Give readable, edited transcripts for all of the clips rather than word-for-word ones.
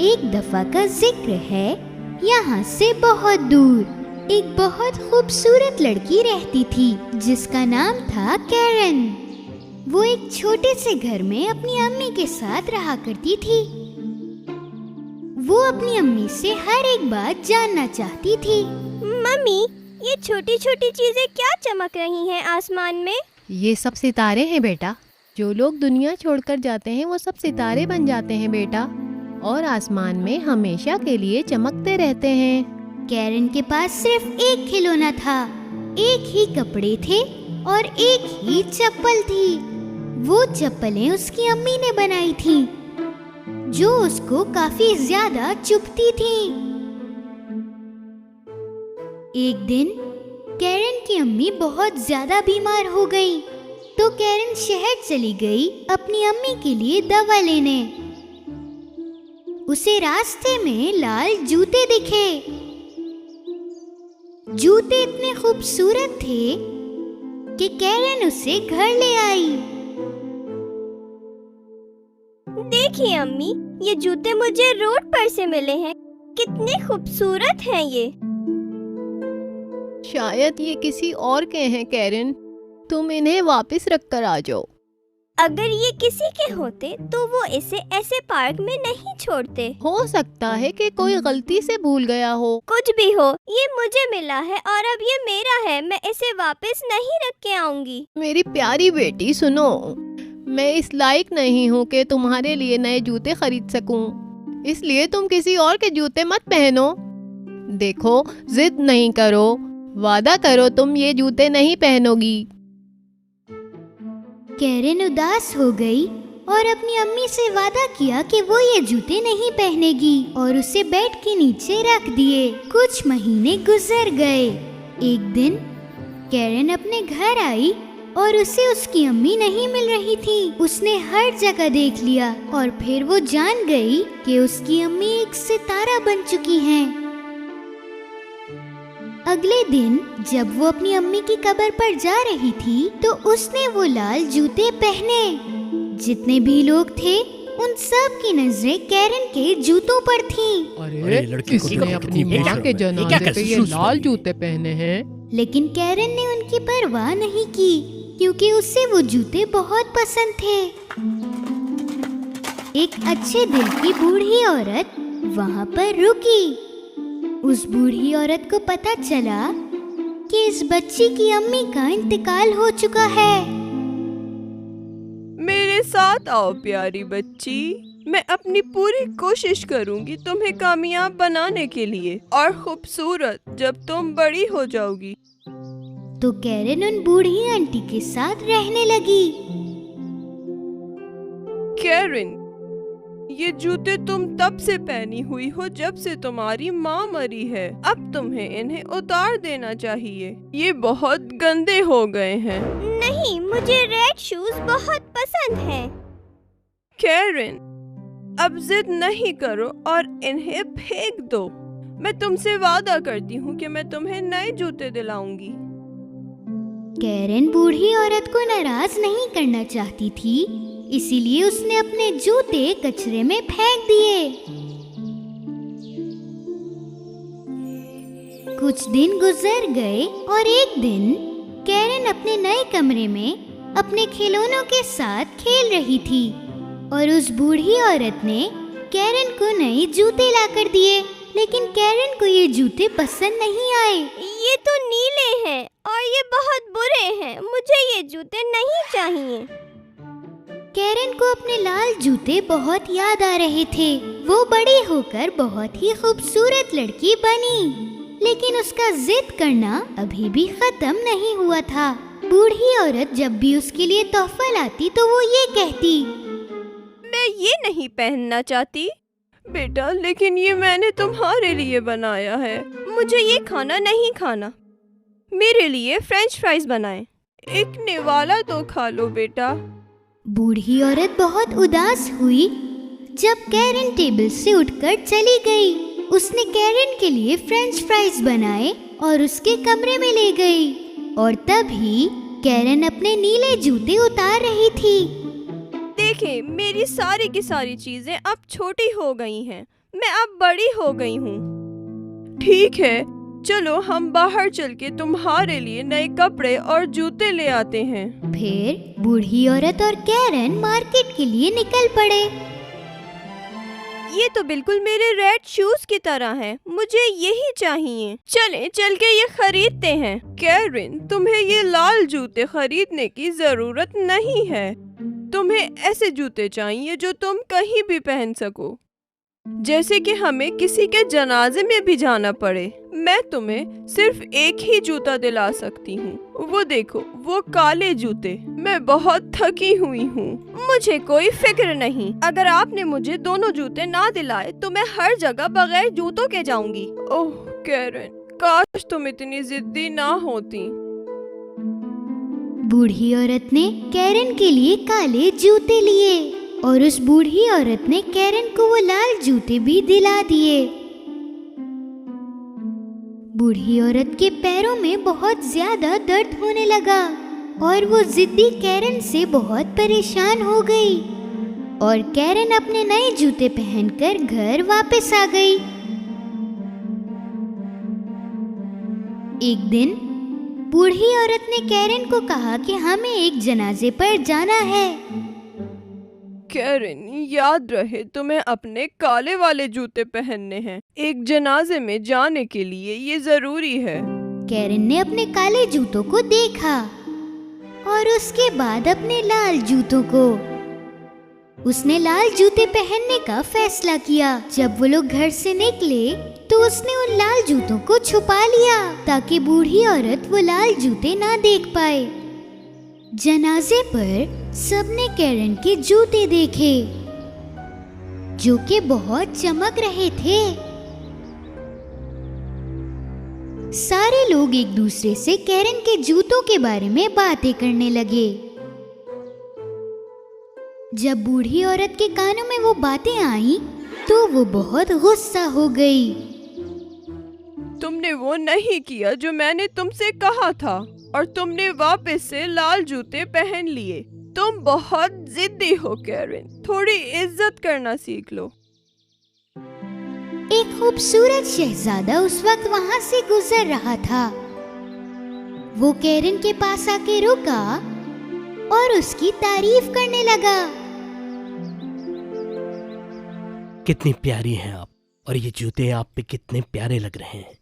एक दफा का जिक्र है, यहाँ से बहुत दूर एक बहुत खूबसूरत लड़की रहती थी जिसका नाम था कैरन। वो एक छोटे से घर में अपनी अम्मी के साथ रहा करती थी। वो अपनी अम्मी से हर एक बात जानना चाहती थी। मम्मी, ये छोटी छोटी चीजें क्या चमक रही हैं आसमान में? ये सब सितारे हैं बेटा। जो लोग दुनिया छोड़कर जाते हैं वो सब सितारे बन जाते हैं बेटा, और आसमान में हमेशा के लिए चमकते रहते हैं। कैरन के पास सिर्फ एक खिलौना था, एक ही कपड़े थे और एक ही चप्पल थी। वो चप्पलें उसकी अम्मी ने बनाई थीं, जो उसको काफी ज्यादा चुभती थीं। एक दिन कैरन की अम्मी बहुत ज्यादा बीमार हो गई, तो कैरन शहर चली गई अपनी अम्मी के लिए दवा लेने। उसे रास्ते में लाल जूते दिखे। जूते इतने खूबसूरत थे कि कैरन उसे घर ले आई। देखिए अम्मी, ये जूते मुझे रोड पर से मिले हैं। कितने खूबसूरत हैं ये। शायद ये किसी और के हैं कैरन, तुम इन्हें वापस रख कर आ जाओ। अगर ये किसी के होते तो वो इसे ऐसे पार्क में नहीं छोड़ते। हो सकता है कि कोई गलती से भूल गया हो। कुछ भी हो, ये मुझे मिला है और अब ये मेरा है। मैं इसे वापस नहीं रख के आऊंगी। मेरी प्यारी बेटी सुनो, मैं इस लायक नहीं हूँ कि तुम्हारे लिए नए जूते खरीद सकूं, इसलिए तुम किसी और के जूते मत पहनो। देखो, जिद नहीं करो, वादा करो तुम ये जूते नहीं पहनोगी। कैरन उदास हो गई और अपनी अम्मी से वादा किया कि वो ये जूते नहीं पहनेगी और उसे बेड के नीचे रख दिए। कुछ महीने गुजर गए। एक दिन कैरन अपने घर आई और उसे उसकी अम्मी नहीं मिल रही थी। उसने हर जगह देख लिया और फिर वो जान गई कि उसकी अम्मी एक सितारा बन चुकी हैं। अगले दिन जब वो अपनी अम्मी की कब्र पर जा रही थी तो उसने वो लाल जूते पहने। जितने भी लोग थे उन सब की नजरें कैरन के जूतों पर थीं। अरे लड़की किसी ने अपनी माँ के जनाजे पे ये लाल जूते पहने हैं। लेकिन कैरन ने उनकी परवाह नहीं की क्योंकि उसे वो जूते बहुत पसंद थे। एक अच्छे दिल की बूढ़ी औरत वहाँ पर रुकी। उस बूढ़ी औरत को पता चला कि इस बच्ची की अम्मी का इंतकाल हो चुका है। मेरे साथ आओ प्यारी बच्ची, मैं अपनी पूरी कोशिश करूंगी तुम्हें कामयाब बनाने के लिए और खूबसूरत जब तुम बड़ी हो जाओगी। तो कैरन उन बूढ़ी आंटी के साथ रहने लगी। कैरन, ये जूते तुम तब से पहनी हुई हो जब से तुम्हारी माँ मरी है। अब तुम्हें इन्हें उतार देना चाहिए, ये बहुत गंदे हो गए हैं। नहीं, मुझे रेड शूज बहुत पसंद हैं। कैरन, अब जिद नहीं करो और इन्हें फेंक दो। मैं तुमसे वादा करती हूँ कि मैं तुम्हें नए जूते दिलाऊंगी। कैरन बूढ़ी औरत को नाराज नहीं करना चाहती थी, इसीलिए उसने अपने जूते कचरे में फेंक दिए। कुछ दिन गुजर गए और एक दिन कैरन अपने नए कमरे में अपने खिलौनों के साथ खेल रही थी और उस बूढ़ी औरत ने कैरन को नए जूते लाकर दिए। लेकिन कैरन को ये जूते पसंद नहीं आए। ये तो नीले हैं और ये बहुत बुरे हैं। मुझे ये जूते नहीं चाहिए। कैरन को अपने लाल जूते बहुत याद आ रहे थे। वो बड़ी होकर बहुत ही खूबसूरत लड़की बनी, लेकिन उसका जिद करना अभी भी खत्म नहीं हुआ था। बूढ़ी औरत जब भी उसके लिए तोहफा लाती तो वो ये कहती, मैं ये नहीं पहनना चाहती बेटा, लेकिन ये मैंने तुम्हारे लिए बनाया है। मुझे ये खाना नहीं खाना। मेरे लिए फ्रेंच फ्राइज बनाएं। एक निवाला तो खा लो बेटा। बूढ़ी औरत बहुत उदास हुई जब कैरन टेबल से उठकर चली गई। उसने कैरन के लिए फ्रेंच फ्राइज बनाए और उसके कमरे में ले गई। और तभी कैरन अपने नीले जूते उतार रही थी। देखें, मेरी सारी की सारी चीजें अब छोटी हो गई हैं। मैं अब बड़ी हो गई हूँ। ठीक है, चलो हम बाहर चल के तुम्हारे लिए नए कपड़े और जूते ले आते हैं। फिर बूढ़ी औरत और कैरन मार्केट के लिए निकल पड़े। ये तो बिल्कुल मेरे रेड शूज की तरह हैं। मुझे यही चाहिए। चलें चल के ये खरीदते हैं। कैरन, तुम्हें ये लाल जूते खरीदने की जरूरत नहीं है। तुम्हें ऐसे जूते चाहिए जो तुम कहीं भी पहन सको, जैसे कि हमें किसी के जनाजे में भी जाना पड़े। मैं तुम्हें सिर्फ एक ही जूता दिला सकती हूँ। वो देखो, वो काले जूते। मैं बहुत थकी हुई हूँ। मुझे कोई फिक्र नहीं। अगर आपने मुझे दोनों जूते ना दिलाए तो मैं हर जगह बगैर जूतों के जाऊंगी। ओह कैरन, काश तुम इतनी जिद्दी ना होती। बूढ़ी औरत ने कैरन के लिए काले जूते लिए और उस बूढ़ी औरत ने कैरन को वो लाल जूते भी दिला दिए। बूढ़ी औरत के पैरों में बहुत ज्यादा दर्द होने लगा और वो जिद्दी कैरन से बहुत परेशान हो गई और कैरन अपने नए जूते पहनकर घर वापस आ गई। एक दिन बूढ़ी औरत ने कैरन को कहा कि हमें एक जनाजे पर जाना है। कैरन, याद रहे तुम्हें अपने काले वाले जूते पहनने हैं। एक जनाजे में जाने के लिए ये जरूरी है। कैरन ने अपने काले जूतों को देखा और उसके बाद अपने लाल जूतों को। उसने लाल जूते पहनने का फैसला किया। जब वो लोग घर से निकले तो उसने उन लाल जूतों को छुपा लिया ताकि बूढ़ी औरत वो लाल जूते ना देख पाए। जनाजे पर सबने कैरन के जूते देखे जो कि बहुत चमक रहे थे। सारे लोग एक दूसरे से कैरन के जूतों के बारे में बातें करने लगे। जब बूढ़ी औरत के कानों में वो बातें आई तो वो बहुत गुस्सा हो गई। तुमने वो नहीं किया जो मैंने तुमसे कहा था और तुमने वापस से लाल जूते पहन लिए। तुम बहुत जिद्दी हो कैरन, थोड़ी इज्जत करना सीख लो। एक खूबसूरत शहजादा उस वक्त वहां से गुजर रहा था। वो कैरन के पास आके रुका और उसकी तारीफ करने लगा। कितनी प्यारी हैं आप, और ये जूते आप पे कितने प्यारे लग रहे हैं।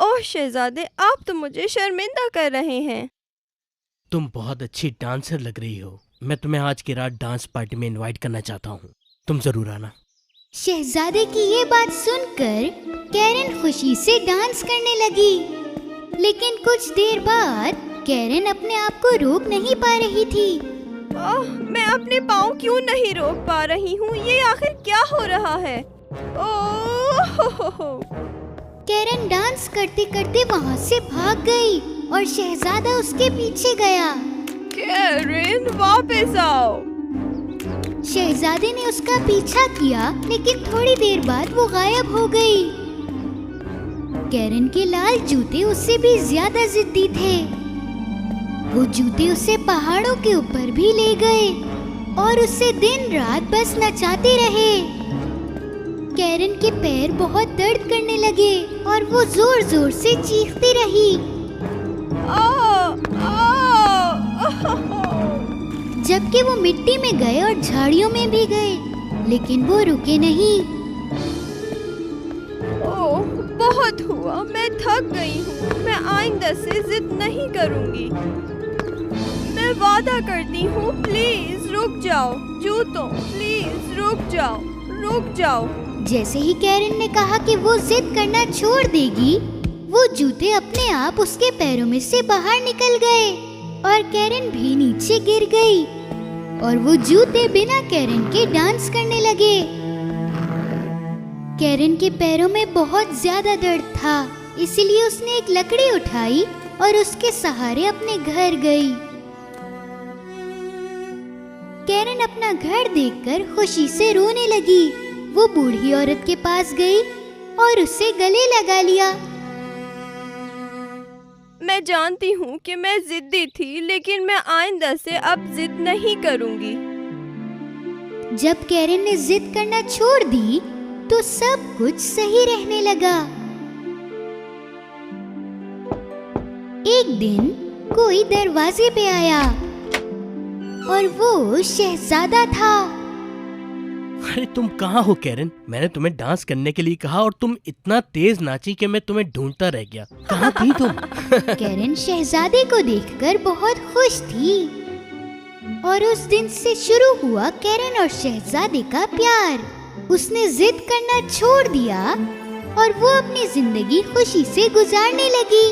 ओह शहजादे, आप तो मुझे शर्मिंदा कर रहे हैं। तुम बहुत अच्छी डांसर लग रही हो। मैं तुम्हें आज की रात डांस पार्टी में इनवाइट करना चाहता हूँ। तुम जरूर आना। शहजादे की ये बात सुनकर कैरन खुशी से डांस करने लगी। लेकिन कुछ देर बाद कैरन अपने आप को रोक नहीं पा रही थी। ओह, मैं अपने पाँव क्यों नहीं रोक पा रही हूँ? ये आखिर क्या हो रहा है? ओह, कैरन डांस करते करते वहाँ से भाग गई और शहजादा उसके पीछे गया। कैरन, वापस आओ। शहजादे ने उसका पीछा किया, लेकिन थोड़ी देर बाद वो गायब हो गई। कैरन के लाल जूते उससे भी ज्यादा जिद्दी थे। वो जूते उसे पहाड़ों के ऊपर भी ले गए और उससे दिन रात बस नचाते रहे। कैरन के पैर बहुत दर्द करने लगे और वो जोर जोर से चीखती रही। जबकि वो मिट्टी में गए और झाड़ियों में भी गए, लेकिन वो रुके नहीं। ओह, बहुत हुआ, मैं थक गई हूँ। मैं आइंदा से जिद नहीं करूँगी। मैं वादा करती हूँ, प्लीज रुक जाओ। जूतों, प्लीज रुक जाओ, रुक जाओ। जैसे ही कैरन ने कहा कि वो जिद करना छोड़ देगी, वो जूते अपने आप उसके पैरों में से बाहर निकल गए और कैरन भी नीचे गिर गई और वो जूते बिना कैरन के डांस करने लगे। कैरन के पैरों में बहुत ज्यादा दर्द था, इसलिए उसने एक लकड़ी उठाई और उसके सहारे अपने घर गई। कैरन अपना घर देखकर खुशी से रोने लगी। वो बूढ़ी औरत के पास गई और उससे गले लगा लिया। मैं जानती हूँ कि मैं जिद्दी थी, लेकिन मैं आइंदा से अब जिद नहीं करूँगी। जब कैरन ने जिद करना छोड़ दी तो सब कुछ सही रहने लगा। एक दिन कोई दरवाजे पे आया और वो शहजादा था। अरे तुम कहाँ हो कैरन? मैंने तुम्हें डांस करने के लिए कहा और तुम इतना तेज नाची कि मैं तुम्हें ढूंढता रह गया। कहाँ थी तुम? कैरन शहजादे को देखकर बहुत खुश थी और उस दिन से शुरू हुआ कैरन और शहजादे का प्यार। उसने जिद करना छोड़ दिया और वो अपनी जिंदगी खुशी से गुजारने लगी।